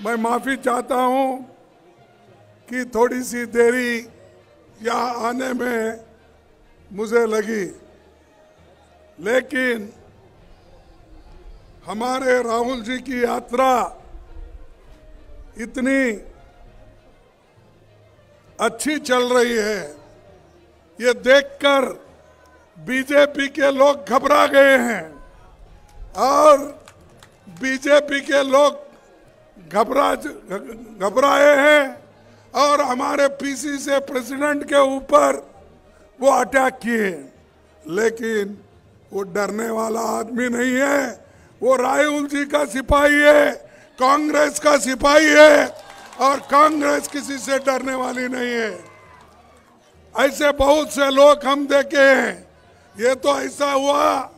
मैं माफी चाहता हूं कि थोड़ी सी देरी यहाँ आने में मुझे लगी, लेकिन हमारे राहुल जी की यात्रा इतनी अच्छी चल रही है, ये देखकर बीजेपी के लोग घबरा गए हैं और बीजेपी के लोग घबराए हैं और हमारे पीसी से प्रेसिडेंट के ऊपर वो अटैक किए, लेकिन वो डरने वाला आदमी नहीं है। वो राहुल जी का सिपाही है, कांग्रेस का सिपाही है और कांग्रेस किसी से डरने वाली नहीं है। ऐसे बहुत से लोग हम देखे हैं। ये तो ऐसा हुआ,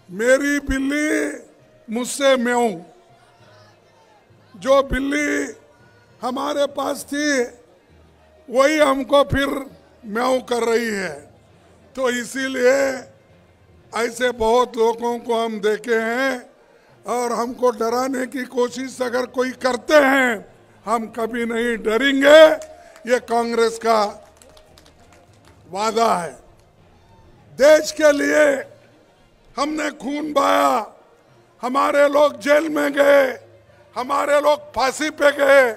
मेरी बिल्ली मुझसे म्याऊं, जो बिल्ली हमारे पास थी वही हमको फिर म्याऊं कर रही है। तो इसीलिए ऐसे बहुत लोगों को हम देखे हैं और हमको डराने की कोशिश अगर कोई करते हैं, हम कभी नहीं डरेंगे। ये कांग्रेस का वादा है। देश के लिए हमने खून बहाया, हमारे लोग जेल में गए, हमारे लोग फांसी पे गए।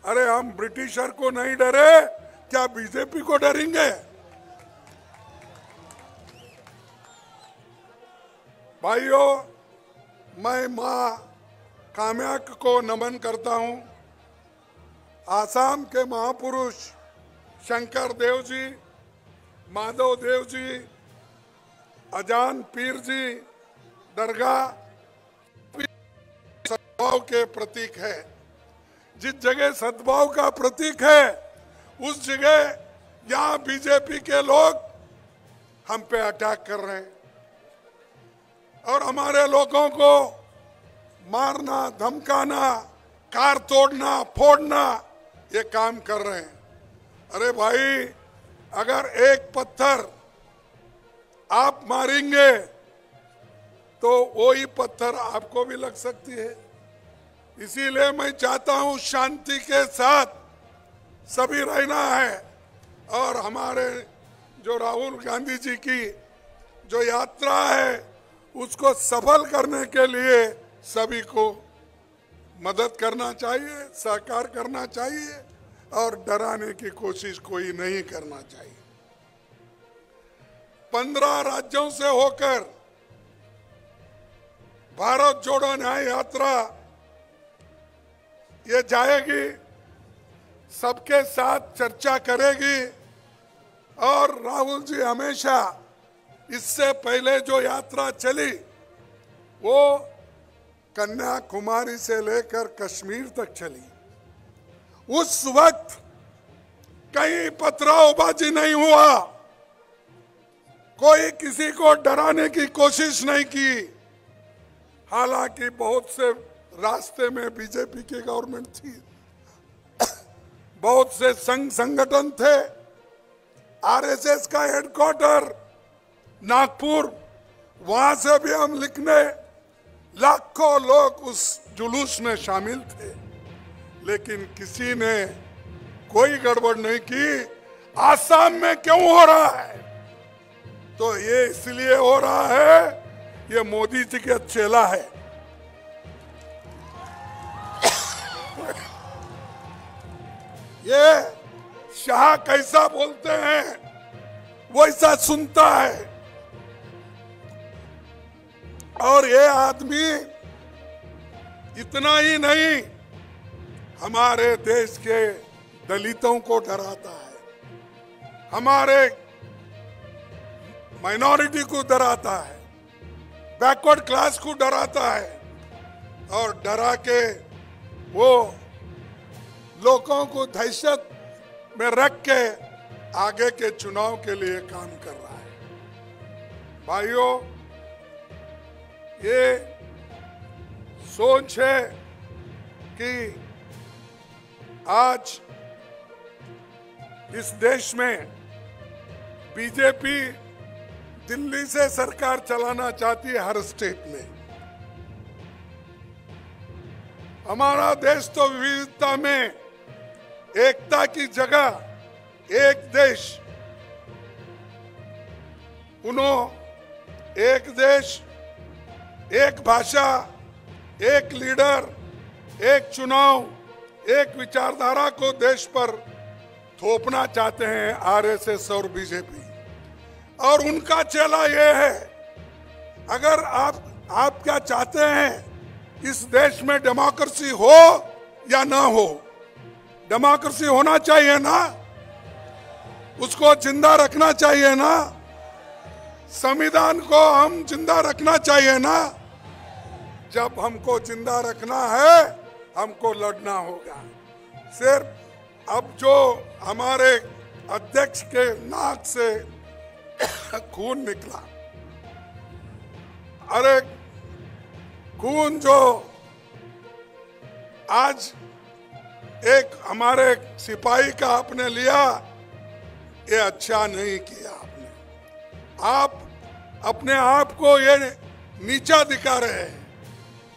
अरे हम ब्रिटिशर को नहीं डरे, क्या बीजेपी को डरेंगे? भाइयों, मैं मां कामाख्या को नमन करता हूं। आसाम के महापुरुष शंकर देव जी, माधव देव जी, अजान पीर जी दरगाह सद्भाव के प्रतीक है। जिस जगह सद्भाव का प्रतीक है उस जगह यहाँ बीजेपी के लोग हम पे अटैक कर रहे हैं और हमारे लोगों को मारना, धमकाना, कार तोड़ना, फोड़ना, ये काम कर रहे हैं। अरे भाई, अगर एक पत्थर आप मारेंगे तो वही पत्थर आपको भी लग सकती है। इसीलिए मैं चाहता हूं शांति के साथ सभी रहना है और हमारे जो राहुल गांधी जी की जो यात्रा है उसको सफल करने के लिए सभी को मदद करना चाहिए, सहकार करना चाहिए और डराने की कोशिश कोई नहीं करना चाहिए। 15 राज्यों से होकर भारत जोड़ो न्याय यात्रा ये जाएगी, सबके साथ चर्चा करेगी और राहुल जी हमेशा इससे पहले जो यात्रा चली वो कन्याकुमारी से लेकर कश्मीर तक चली। उस वक्त कहीं पथरावबाजी नहीं हुआ, कोई किसी को डराने की कोशिश नहीं की। हालांकि बहुत से रास्ते में बीजेपी की गवर्नमेंट थी, बहुत से संघ संगठन थे, आरएसएस का हेडक्वार्टर नागपुर, वहां से भी हम लिखने लाखों लोग उस जुलूस में शामिल थे, लेकिन किसी ने कोई गड़बड़ नहीं की। आसाम में क्यों हो रहा है? तो ये इसलिए हो रहा है, ये मोदी जी का चेला है। ये शाह कैसा बोलते हैं वैसा सुनता है और ये आदमी इतना ही नहीं, हमारे देश के दलितों को डराता है, हमारे माइनॉरिटी को डराता है, बैकवर्ड क्लास को डराता है और डरा के वो लोगों को दहशत में रख के आगे के चुनाव के लिए काम कर रहा है। भाइयों, ये सोच है कि आज इस देश में बीजेपी दिल्ली से सरकार चलाना चाहती है हर स्टेट में। हमारा देश तो विविधता में एकता की जगह एक देश, एक देश, एक भाषा, एक लीडर, एक चुनाव, एक विचारधारा को देश पर थोपना चाहते हैं आरएसएस और बीजेपी। और उनका चेला ये है, अगर आप क्या चाहते हैं, इस देश में डेमोक्रेसी हो या ना हो? डेमोक्रेसी होना चाहिए ना, उसको जिंदा रखना चाहिए ना, संविधान को हम जिंदा रखना चाहिए ना। जब हमको जिंदा रखना है, हमको लड़ना होगा। सिर्फ अब जो हमारे अध्यक्ष के नाक से खून निकला, अरे खून जो आज एक हमारे सिपाही का आपने लिया, ये अच्छा नहीं किया आपने। आप अपने आप को ये नीचा दिखा रहे हैं।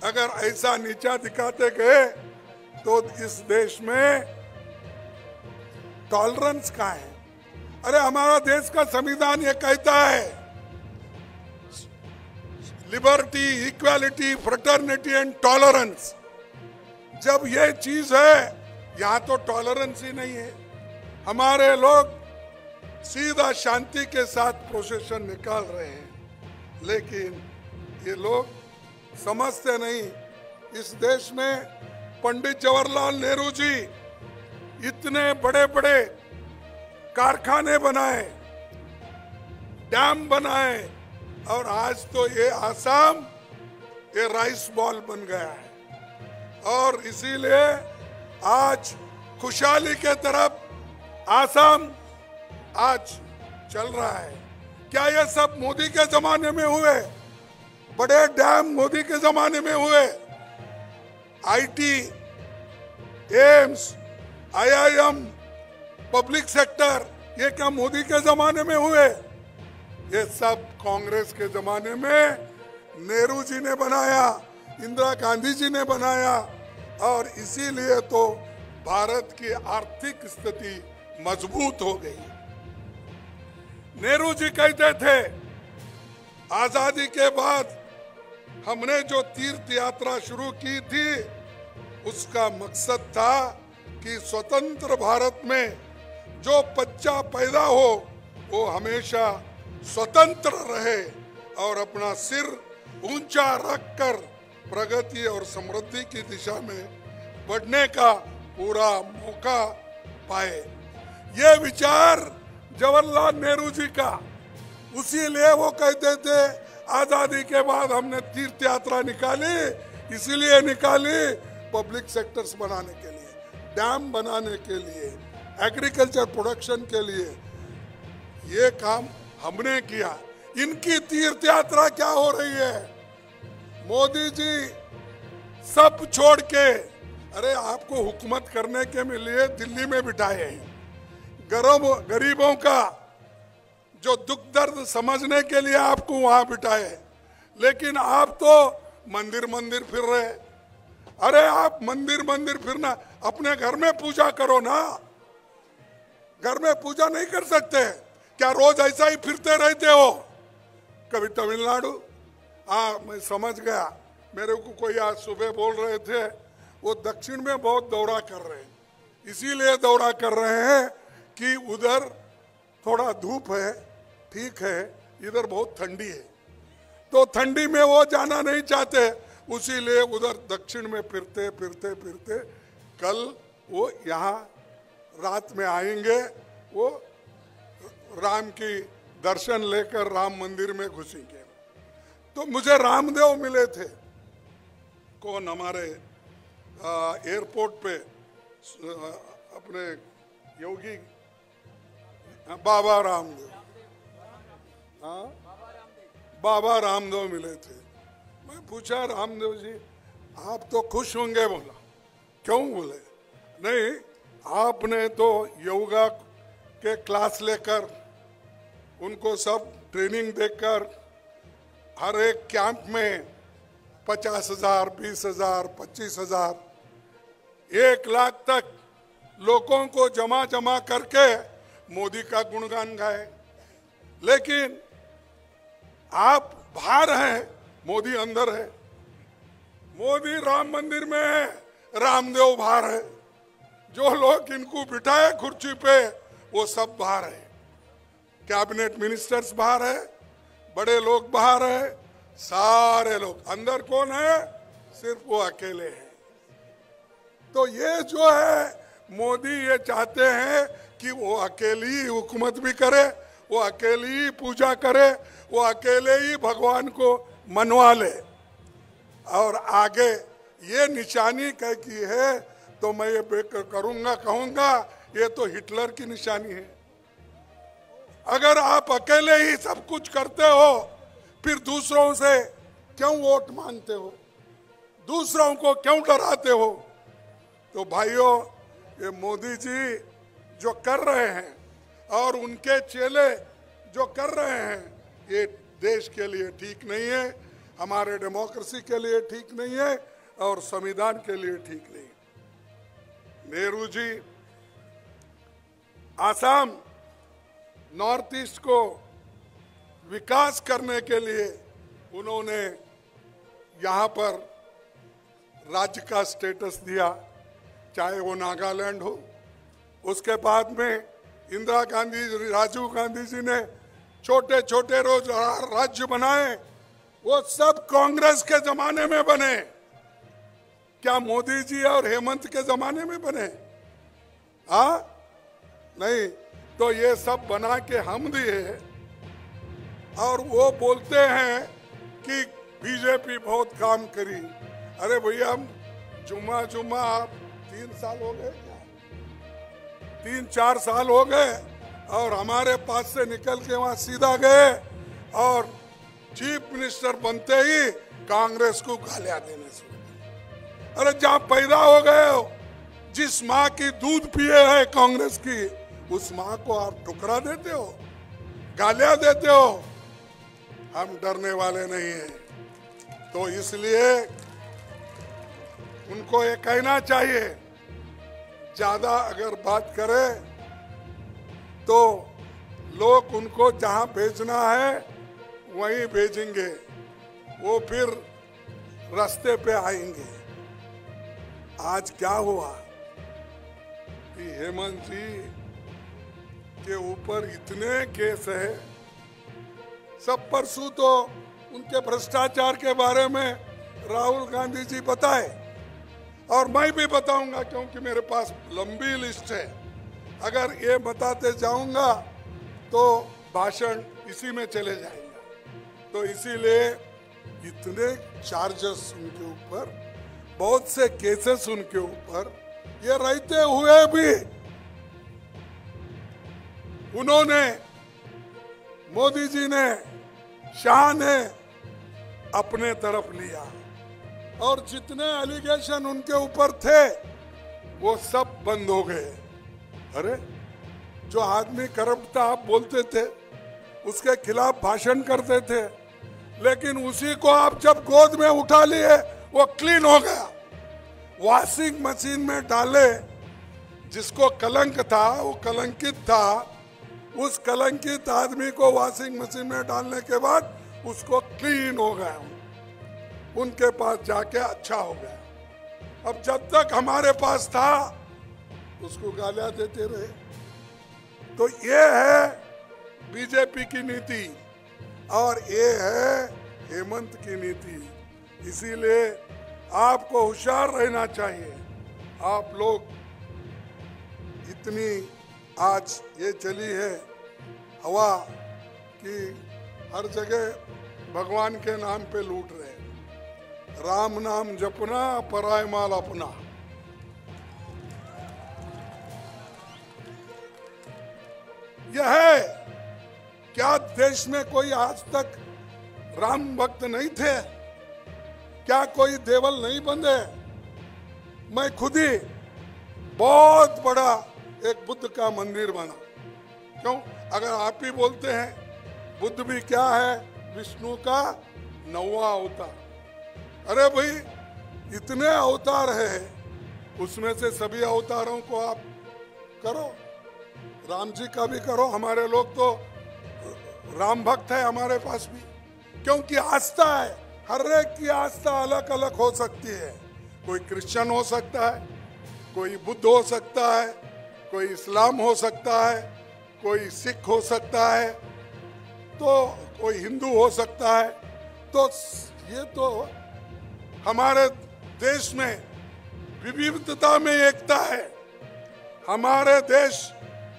अगर ऐसा नीचा दिखाते गए तो इस देश में टॉलरेंस कहाँ है? अरे हमारा देश का संविधान ये कहता है, liberty, equality, fraternity and tolerance. जब ये चीज है, यहाँ तो टॉलरेंस ही नहीं है। हमारे लोग सीधा शांति के साथ प्रोसेशन निकाल रहे हैं, लेकिन ये लोग समझते नहीं। इस देश में पंडित जवाहरलाल नेहरू जी इतने बड़े बड़े कारखाने बनाए, डैम बनाए, और आज तो ये आसाम ये राइस बॉल बन गया है। और इसीलिए आज खुशहाली के तरफ आसाम आज चल रहा है। क्या ये सब मोदी के जमाने में हुए? बड़े डैम मोदी के जमाने में हुए। IT, AIIMS, IIM, public sector, ये क्या मोदी के जमाने में हुए? ये सब कांग्रेस के जमाने में नेहरू जी ने बनाया, इंदिरा गांधी जी ने बनाया। और इसीलिए तो भारत की आर्थिक स्थिति मजबूत हो गई। नेहरू जी कहते थे, आजादी के बाद हमने जो तीर्थ यात्रा शुरू की थी, उसका मकसद था कि स्वतंत्र भारत में जो बच्चा पैदा हो वो हमेशा स्वतंत्र रहे और अपना सिर ऊंचा रखकर प्रगति और समृद्धि की दिशा में बढ़ने का पूरा मौका पाए। ये विचार जवाहरलाल नेहरू जी का, उसीलिए वो कहते थे आजादी के बाद हमने तीर्थ यात्रा निकाली, इसीलिए निकाली पब्लिक सेक्टर्स बनाने के लिए, डैम बनाने के लिए, एग्रीकल्चर प्रोडक्शन के लिए। ये काम हमने किया। इनकी तीर्थ यात्रा क्या हो रही है? मोदी जी सब छोड़ के, अरे आपको हुकूमत करने के लिए दिल्ली में बिठाए हैं, गरीबों का जो दुख दर्द समझने के लिए आपको वहां बिठाए, लेकिन आप तो मंदिर मंदिर फिर रहे। अरे आप मंदिर मंदिर फिरना, अपने घर में पूजा करो ना। घर में पूजा नहीं कर सकते क्या? रोज ऐसा ही फिरते रहते हो? कभी तमिलनाडु, हाँ मैं समझ गया, मेरे को कोई आज सुबह बोल रहे थे वो दक्षिण में बहुत दौरा कर रहे हैं, इसीलिए दौरा कर रहे हैं कि उधर थोड़ा धूप है, ठीक है, इधर बहुत ठंडी है, तो ठंडी में वो जाना नहीं चाहते, उसीलिए उधर दक्षिण में फिरते फिरते फिरते कल वो यहाँ रात में आएंगे, वो राम की दर्शन लेकर राम मंदिर में घुसेंगे। तो मुझे रामदेव मिले थे, कौन हमारे एयरपोर्ट पे अपने योगी बाबा रामदेव, हाँ बाबा रामदेव मिले थे। मैं पूछा रामदेव जी आप तो खुश होंगे? बोला क्यों? बोले नहीं, आपने तो योगा के क्लास लेकर उनको सब ट्रेनिंग देकर हर एक कैंप में 50,000, 20,000, 25,000 1 लाख तक लोगों को जमा जमा करके मोदी का गुणगान गाए। लेकिन आप बाहर हैं, मोदी अंदर है। मोदी राम मंदिर में है, रामदेव बाहर है। जो लोग इनको बिठाए कुर्सी पे वो सब बाहर है। कैबिनेट मिनिस्टर्स बाहर है, बड़े लोग बाहर है, सारे लोग अंदर। कौन है? सिर्फ वो अकेले हैं। तो ये जो है मोदी ये चाहते हैं कि वो अकेली ही हुकूमत भी करे, वो अकेली ही पूजा करे, वो अकेले ही भगवान को मनवा ले। और आगे ये निशानी कह की है तो मैं ये करूंगा, कहूंगा ये तो हिटलर की निशानी है। अगर आप अकेले ही सब कुछ करते हो फिर दूसरों से क्यों वोट मांगते हो, दूसरों को क्यों डराते हो? तो भाइयों, ये मोदी जी जो कर रहे हैं और उनके चेले जो कर रहे हैं, ये देश के लिए ठीक नहीं है, हमारे डेमोक्रेसी के लिए ठीक नहीं है और संविधान के लिए ठीक नहीं। नेहरू जी आसाम नॉर्थ ईस्ट को विकास करने के लिए उन्होंने यहाँ पर राज्य का स्टेटस दिया, चाहे वो नागालैंड हो। उसके बाद में इंदिरा गांधी, राजीव गांधी जी ने छोटे छोटे रोज राज्य बनाए, वो सब कांग्रेस के जमाने में बने। क्या मोदी जी और हेमंत के जमाने में बने? हाँ, नहीं। तो ये सब बना के हम दिए और वो बोलते हैं कि बीजेपी बहुत काम करी। अरे भैया, हम जुम्मा 3 साल हो गए, 3-4 साल हो गए और हमारे पास से निकल के वहां सीधा गए और चीफ मिनिस्टर बनते ही कांग्रेस को गालियां देने शुरू। अरे जहां पैदा हो गए हो, जिस माँ की दूध पिए है कांग्रेस की, उस माँ को आप ठुकरा देते हो, गालियां देते हो। हम डरने वाले नहीं हैं। तो इसलिए उनको ये कहना चाहिए, ज्यादा अगर बात करे तो लोग उनको जहां भेजना है वहीं भेजेंगे, वो फिर रास्ते पे आएंगे। आज क्या हुआ कि हेमंत जी के ऊपर इतने केस है। सब परसों तो उनके भ्रष्टाचार के बारे में राहुल गांधी जी बताए और मैं भी बताऊंगा, क्योंकि मेरे पास लंबी लिस्ट है। अगर ये बताते जाऊंगा तो भाषण इसी में चले जाएंगे। तो इसीलिए इतने चार्जेस उनके ऊपर, बहुत से केसेस उनके ऊपर, ये रहते हुए भी उन्होंने, मोदी जी ने, शाह ने अपने तरफ लिया और जितने एलिगेशन उनके ऊपर थे वो सब बंद हो गए। अरे जो आदमी करप्ट था आप बोलते थे, उसके खिलाफ भाषण करते थे, लेकिन उसी को आप जब गोद में उठा लिए वो क्लीन हो गया। वॉशिंग मशीन में डाले, जिसको कलंक था वो कलंकित था, उस कलंकित आदमी को वॉशिंग मशीन में डालने के बाद उसको क्लीन हो गया, उनके पास जाके अच्छा हो गया। अब जब तक हमारे पास था उसको गालियां देते रहे। तो ये है बीजेपी की नीति और ये है हेमंत की नीति। इसीलिए आपको होशियार रहना चाहिए। आप लोग इतनी आज ये चली है हवा कि हर जगह भगवान के नाम पे लूट रहे। राम नाम जपना, पराय माल अपना। यह है क्या देश में कोई आज तक राम भक्त नहीं थे? क्या कोई देवल नहीं बंधे? मैं खुद ही बहुत बड़ा एक बुद्ध का मंदिर बना। क्यों? अगर आप ही बोलते हैं बुद्ध भी क्या है, विष्णु का 9वां अवतार। अरे भाई, इतने अवतार है उसमें से सभी अवतारों को आप करो, राम जी का भी करो। हमारे लोग तो राम भक्त है हमारे पास भी, क्योंकि आस्था है, हर एक की आस्था अलग अलग हो सकती है। कोई क्रिश्चियन हो सकता है, कोई बुद्ध हो सकता है, कोई इस्लाम हो सकता है, कोई सिख हो सकता है, तो कोई हिंदू हो सकता है। तो ये तो हमारे देश में विविधता में एकता है, हमारे देश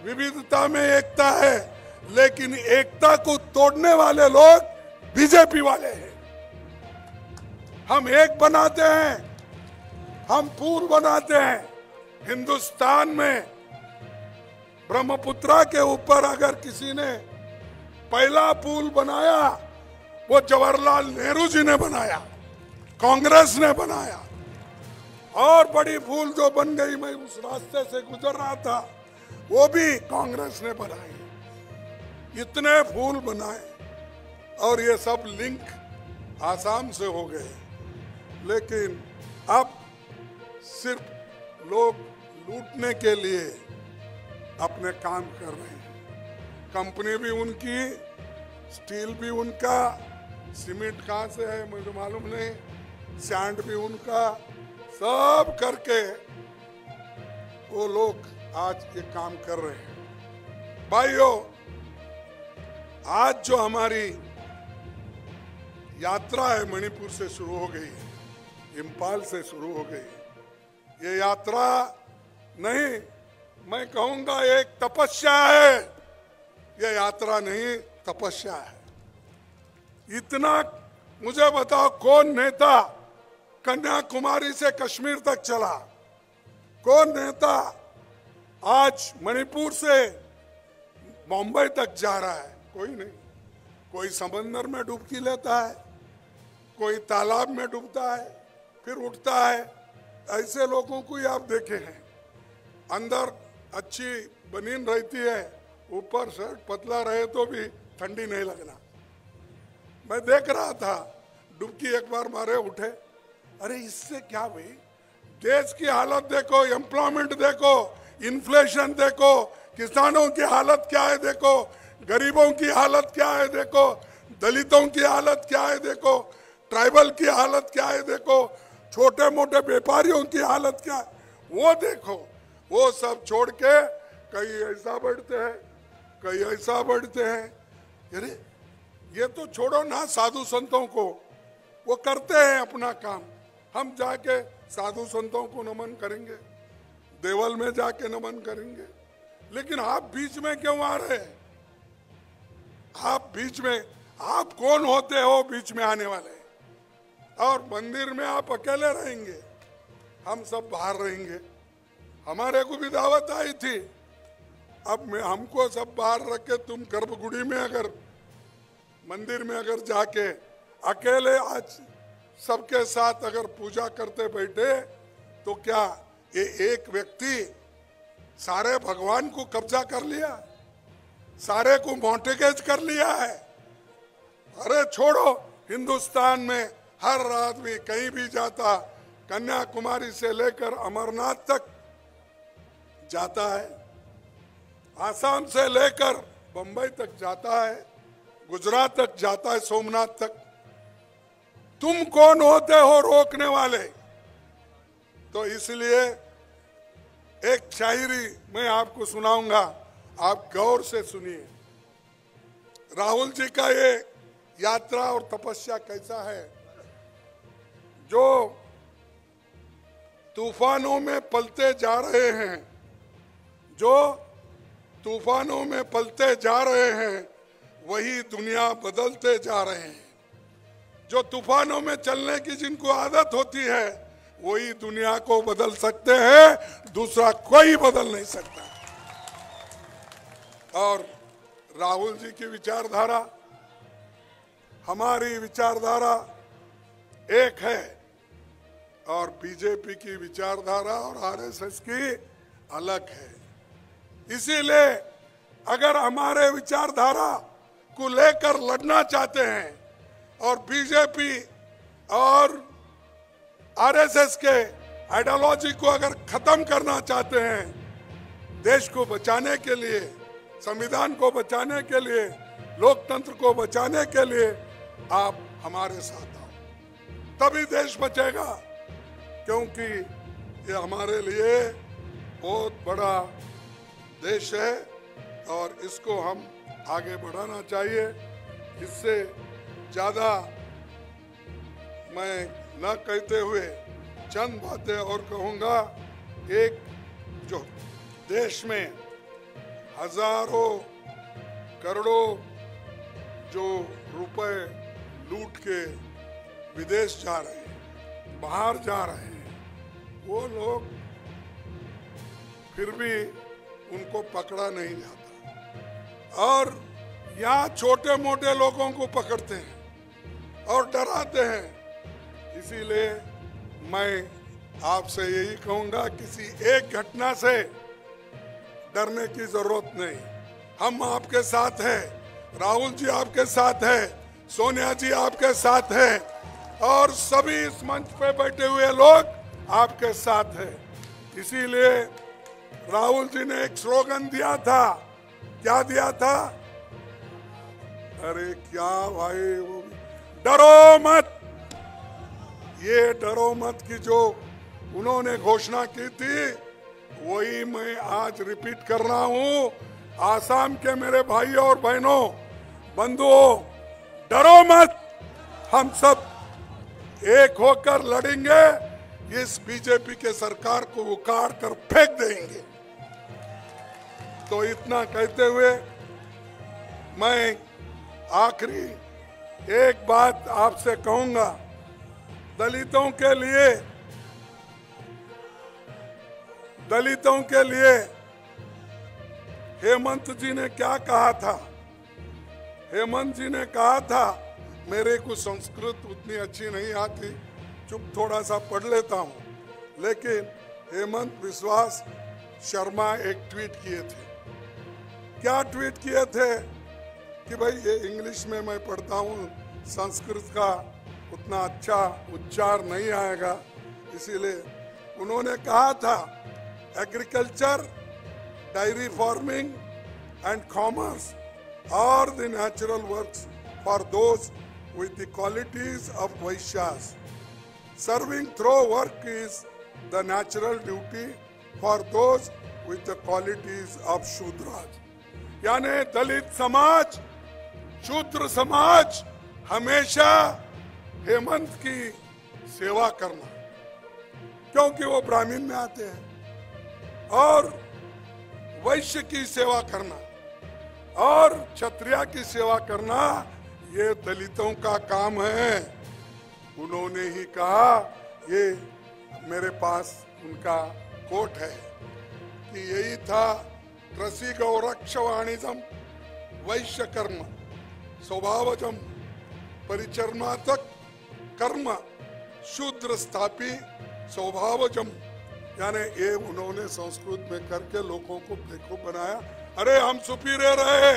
विविधता में एकता है, लेकिन एकता को तोड़ने वाले लोग बीजेपी वाले हैं। हम एक बनाते हैं, हम पुल बनाते हैं। हिंदुस्तान में ब्रह्मपुत्रा के ऊपर अगर किसी ने पहला पुल बनाया, वो जवाहरलाल नेहरू जी ने बनाया, कांग्रेस ने बनाया। और बड़ी पुल जो बन गई, मैं उस रास्ते से गुजर रहा था, वो भी कांग्रेस ने बनाई। इतने पुल बनाए और ये सब लिंक आसाम से हो गए, लेकिन अब सिर्फ लोग लूटने के लिए अपने काम कर रहे हैं। कंपनी भी उनकी, स्टील भी उनका, सीमेंट कहाँ से है मुझे मालूम नहीं, सैंड भी उनका, सब करके वो लोग आज ये काम कर रहे हैं। भाइयों, आज जो हमारी यात्रा है मणिपुर से शुरू हो गई, इंफाल से शुरू हो गई। ये यात्रा नहीं, मैं कहूंगा एक तपस्या है। ये यात्रा नहीं, तपस्या है। इतना मुझे बताओ, कौन नेता कन्याकुमारी से कश्मीर तक चला? कौन नेता आज मणिपुर से मुंबई तक जा रहा है? कोई नहीं। कोई समंदर में डुबकी लेता है, कोई तालाब में डूबता है, फिर उठता है। ऐसे लोगों को ही आप देखे हैं। अंदर अच्छी बनीन रहती है, ऊपर शर्ट पतला रहे तो भी ठंडी नहीं लगना। मैं देख रहा था, डुबकी एक बार मारे उठे। अरे इससे क्या भाई, देश की हालत देखो, एम्प्लॉयमेंट देखो, इन्फ्लेशन देखो, किसानों की हालत क्या है देखो, गरीबों की हालत क्या है देखो, दलितों की हालत क्या है देखो, ट्राइबल की हालत क्या है देखो, छोटे मोटे व्यापारियों की हालत क्या है वो देखो। वो सब छोड़ के कहीं ऐसा बढ़ते हैं, कहीं ऐसा बढ़ते हैं। अरे ये तो छोड़ो ना साधु संतों को, वो करते हैं अपना काम। हम जाके साधु संतों को नमन करेंगे, देवल में जाके नमन करेंगे, लेकिन आप बीच में क्यों आ रहे हैं? आप बीच में, आप कौन होते हो बीच में आने वाले? और मंदिर में आप अकेले रहेंगे, हम सब बाहर रहेंगे। हमारे को भी दावत आई थी, अब हमको सब बाहर रख के तुम गर्भगुड़ी में अगर मंदिर में अगर जाके अकेले आज सबके साथ अगर पूजा करते बैठे तो क्या ये एक व्यक्ति सारे भगवान को कब्जा कर लिया, सारे को मॉर्गेज कर लिया है? अरे छोड़ो, हिंदुस्तान में हर आदमी कहीं भी जाता, कन्याकुमारी से लेकर अमरनाथ तक जाता है, आसाम से लेकर बंबई तक जाता है, गुजरात तक जाता है, सोमनाथ तक। तुम कौन होते हो रोकने वाले? तो इसलिए एक शायरी मैं आपको सुनाऊंगा, आप गौर से सुनिए। राहुल जी का ये यात्रा और तपस्या कैसा है। जो तूफानों में पलते जा रहे हैं, जो तूफानों में पलते जा रहे हैं, वही दुनिया बदलते जा रहे हैं। जो तूफानों में चलने की जिनको आदत होती है, वही दुनिया को बदल सकते हैं, दूसरा कोई बदल नहीं सकता। और राहुल जी की विचारधारा, हमारी विचारधारा एक है, और बीजेपी की विचारधारा और आरएसएस की अलग है। इसीलिए अगर हमारे विचारधारा को लेकर लड़ना चाहते हैं और बीजेपी और आरएसएस के आइडियोलॉजी को अगर खत्म करना चाहते हैं, देश को बचाने के लिए, संविधान को बचाने के लिए, लोकतंत्र को बचाने के लिए आप हमारे साथ आओ, तभी देश बचेगा। क्योंकि ये हमारे लिए बहुत बड़ा देश है और इसको हम आगे बढ़ाना चाहिए। इससे ज्यादा मैं न कहते हुए चंद बातें और कहूंगा। एक, जो देश में हजारों करोड़ों जो रुपए लूट के विदेश जा रहे हैं, बाहर जा रहे हैं, वो लोग फिर भी उनको पकड़ा नहीं जाता और यहाँ छोटे मोटे लोगों को पकड़ते हैं और डराते हैं। इसीलिए मैं आपसे यही कहूंगा, किसी एक घटना से डरने की जरूरत नहीं। हम आपके साथ हैं, राहुल जी आपके साथ हैं, सोनिया जी आपके साथ हैं और सभी इस मंच पे बैठे हुए लोग आपके साथ हैं। इसीलिए राहुल जी ने एक स्लोगन दिया था। क्या दिया था? अरे क्या भाई, वो डरो मत। ये डरो मत की जो उन्होंने घोषणा की थी, वही मैं आज रिपीट कर रहा हूं। आसाम के मेरे भाइयों और बहनों, बंधुओं, डरो मत। हम सब एक होकर लड़ेंगे, इस बीजेपी के सरकार को उखाड़ कर फेंक देंगे। तो इतना कहते हुए मैं आखिरी एक बात आपसे कहूंगा। दलितों के लिए हेमंत जी ने क्या कहा था? हेमंत जी ने कहा था, मेरे को संस्कृत उतनी अच्छी नहीं आती, चुप थोड़ा सा पढ़ लेता हूं, लेकिन हेमंत विश्वास शर्मा एक ट्वीट किए थे। क्या ट्वीट किए थे कि भाई ये इंग्लिश में मैं पढ़ता हूँ, संस्कृत का उतना अच्छा उच्चार नहीं आएगा, इसीलिए उन्होंने कहा था agriculture, dairy farming and commerce are the natural works for those with the qualities of Vaishyas. Serving through work is the natural duty for those with the qualities of Shudras. यानी दलित समाज, शूद्र समाज हमेशा हेमंत की सेवा करना, क्योंकि वो ब्राह्मण में आते हैं, और वैश्य की सेवा करना और क्षत्रिय की सेवा करना, ये दलितों का काम है। उन्होंने ही कहा, ये मेरे पास उनका कोट है कि यही था, कृषि गौरक्ष वाणिज्यम वैश्य कर्म स्वभावजम परिचरणात्मक कर्म शूद्र स्थापी स्वभावजम। यानी ये उन्होंने संस्कृत में करके लोगों को बेवकूफ बनाया। अरे हम सुपीरियर है,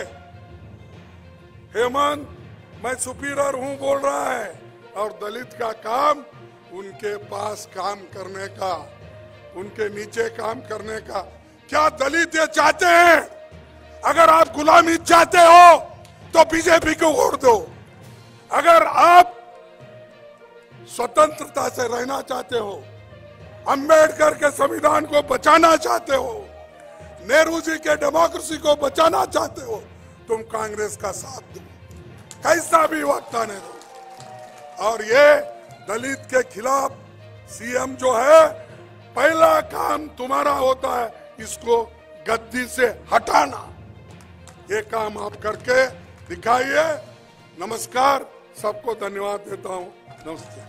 हेमंत मैं सुपीरियर हूं बोल रहा है, और दलित का काम उनके पास काम करने का, उनके नीचे काम करने का। क्या दलित ये चाहते हैं? अगर आप गुलामी चाहते हो तो बीजेपी को वोट दो। अगर आप स्वतंत्रता से रहना चाहते हो, अंबेडकर के संविधान को बचाना चाहते हो, नेहरू जी के डेमोक्रेसी को बचाना चाहते हो, तुम कांग्रेस का साथ दो, कैसा भी वक्त आने दो। और ये दलित के खिलाफ सीएम जो है, पहला काम तुम्हारा होता है इसको गद्दी से हटाना। ये काम आप करके दिखाइए। नमस्कार, सबको धन्यवाद देता हूं। नमस्ते।